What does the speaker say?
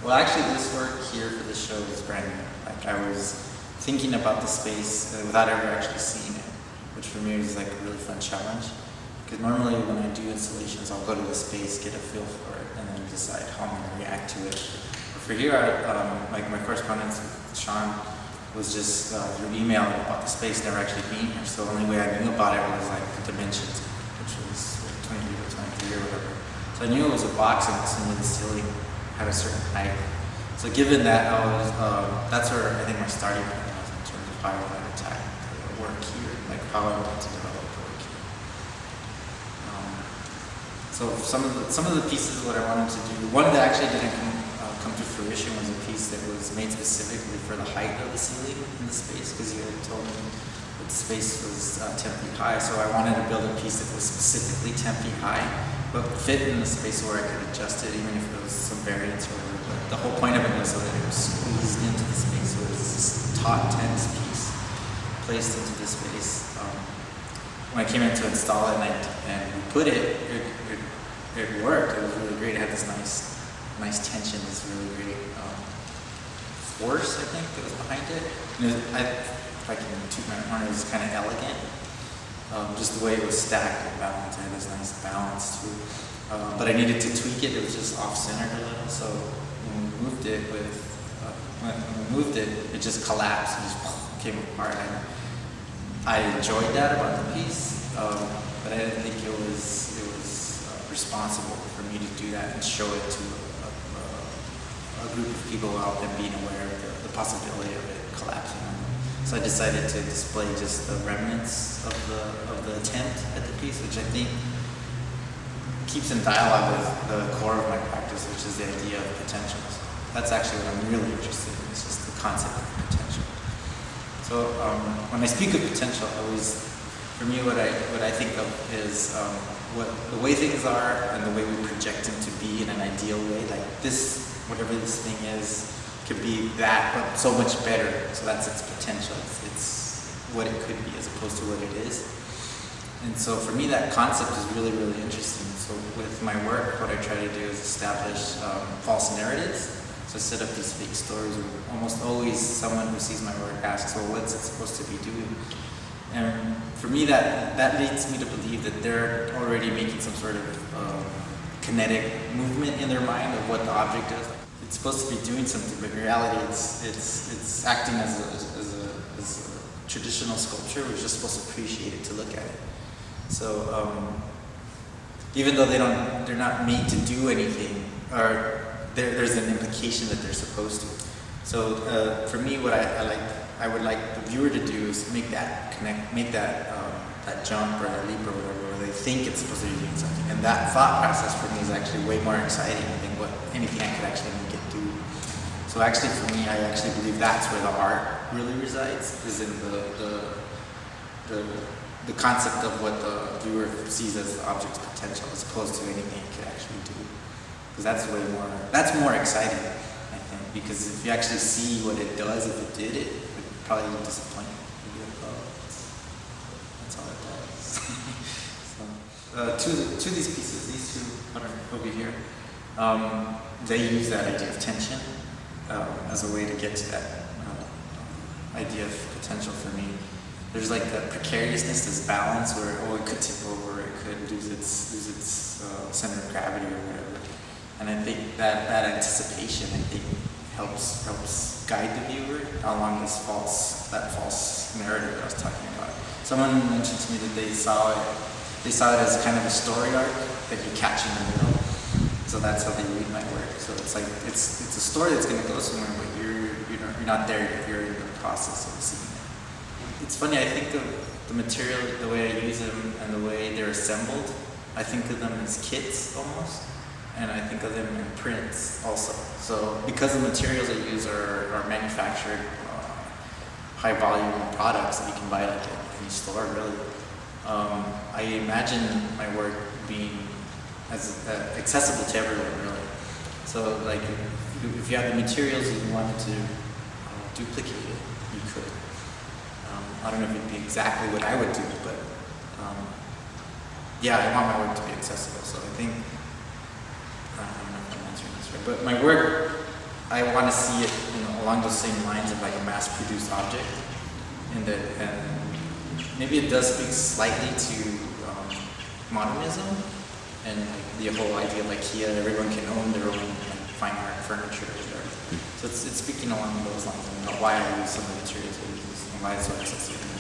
Well, actually, this work here for this show is brand new. Like, I was thinking about the space without ever actually seeing it, which for me was like a really fun challenge. Because normally when I do installations, I'll go to the space, get a feel for it, and then decide how I'm going to react to it. But for here, like my correspondence with Sean was just through email about the space never actually being here. So the only way I knew about it was like the dimensions, which was 20 by 23 or whatever. So I knew it was a box and the ceiling had a certain height. So given that, that's where I think my starting point was in terms of how I wanted to attack the work here, like how I wanted to develop the work here. So some of the pieces, what I wanted to do, one that actually didn't come to fruition was a piece that was made specifically for the height of the ceiling in the space, because you had told me that the space was 10 feet high. So I wanted to build a piece that was specifically 10 feet high, but fit in the space where I could adjust it, even if there was some variance or whatever. But the whole point of it was so that it was squeezed into the space. So it was this taut tense piece placed into the space. When I came in to install it and we put it worked. It was really great. It had this nice tension, this really great force, I think, that was behind it. And if I can toot my horn, it was kind of elegant. Just the way it was stacked and balanced. It had this nice balance too. But I needed to tweak it. It was just off-centered a little. So when we moved it, it just collapsed and just came apart. And I enjoyed that about the piece, but I didn't think it was responsible for me to do that and show it to a group of people without them being aware of the possibility of it collapsing on them. So I decided to display just the remnants of the attempt at the piece, which I think keeps in dialogue with the core of my practice, which is the idea of potentials. That's actually what I'm really interested in. It's just the concept of potential. So when I speak of potential, for me, what I think of is the way things are and the way we project them to be in an ideal way. Like this, whatever this thing is, could be that, but so much better. So that's its potential. It's what it could be as opposed to what it is. And so for me, that concept is really, really interesting. So with my work, what I try to do is establish false narratives. So set up these fake stories. Almost always someone who sees my work asks, well, what's it supposed to be doing? And for me, that leads me to believe that they're already making some sort of kinetic movement in their mind of what the object is. It's supposed to be doing something, but in reality, it's acting as a traditional sculpture. We're just supposed to appreciate it, to look at it. So even though they're not made to do anything, or there's an implication that they're supposed to. So for me, what I would like the viewer to do is make that jump or that leap or whatever, where they think it's supposed to be doing something. And that thought process for me is actually way more exciting than anything I could actually make it do. So actually for me, I actually believe that's where the art really resides, is in the concept of what the viewer sees as the object's potential, as opposed to anything it could actually do. Because that's more exciting, I think, because if you actually see what it does, if it did it, probably would disappoint you. That's all it does. So, two of these pieces, these two over here, they use that idea of tension as a way to get to that idea of potential for me. There's like the precariousness, this balance where it could tip over, it could lose its center of gravity or whatever. And I think that anticipation, I think, helps guide the viewer along that false narrative that I was talking about. Someone mentioned to me that they saw it as kind of a story arc that you catch in the middle. So that's how they read my work. So it's like it's a story that's going to go somewhere, but you're not there yet. You're in the process of seeing it. It's funny. I think of the material, the way I use them, and the way they're assembled. I think of them as kits almost. And I think of them in prints also. So because the materials I use are manufactured, high volume products that you can buy like at any store really, I imagine my work being as accessible to everyone really. So like if you have the materials and you wanted to duplicate it, you could. I don't know if it'd be exactly what I would do, but yeah, I want my work to be accessible. So I think, I don't know if I'm answering this right, but my work I want to see it, you know, along those same lines of like a mass-produced object, and that, and maybe it does speak slightly to modernism and like the whole idea of IKEA, everyone can own their own like, fine art furniture or whatever. So it's speaking along those lines, and why I use some of the materials I use and why it's so accessible.